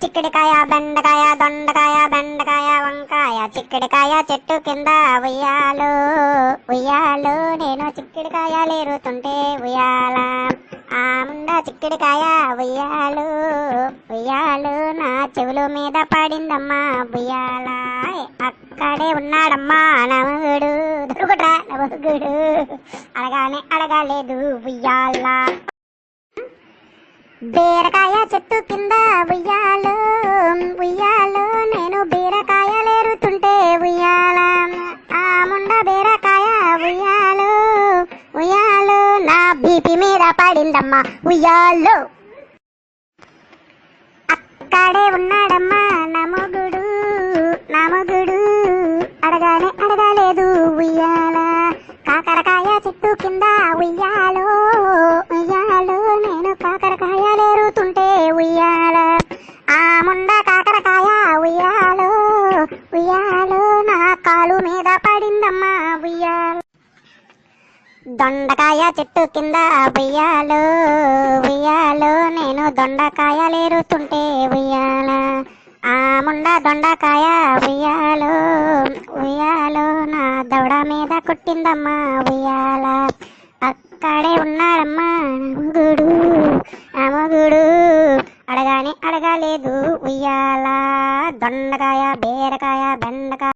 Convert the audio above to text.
చిక్కుడికాయ బెండకాయ దొండకాయ బెండకాయ వంకాయ చిక్కుడికాయ చెట్టు కింద ఉయ్యాలు ఉయ్యాలు నేను చిక్కుడికాయలేరుతుంటే ఉయ్యాల ఆ ముండా చిక్కుడికాయ ఉయ్యాలు ఉయ్యాలు నా చెవుల మీద పడిందమ్మా ఉయ్యాల అక్కడే ఉన్నాడమ్మా నమగుడు దొరుకుట్రా నమగుడు అడగానే అడగలేదు ఉయ్యాల బీరకాయ చెట్టు కింద ఉయ్యాలు ఉయ్యాలు నేను బీరకాయలేరుతుంటే ఉయ్యాల ఆ ముండ బీరకాయ ఉయ్యాలు ఉయ్యాలు నా బీపీ మీద పడిందమ్మా ఉయ్యాలు అక్కడే ఉన్నాడమ్మా నమగుడు నమగుడు అడగానే అడగలేదు ఉయ్యాల కాకరకాయ చెట్టు కింద ఉయ్యాలు ఉయ్యాలు నేను కాకరకాయలేరుతుంటే ఉయ్యాల ఆ ముండ కాకరకాయ ఉయ్యాలు ఉయ్యాలు నా కాలు మీద పడిందమ్మా ఉయ్యాల దొండకాయ చెట్టు కింద ఉయ్యాలు ఉయ్యాలు నేను దొండకాయలేరుతుంటే ఉయ్యాల ఆ ముండ దొండకాయ ఉయ్యాలు ఉయ్యాలు నా దవడ మీద కొట్టిందమ్మా ఉయ్యాల అక్కడే ఉన్నాడమ్మా గుడు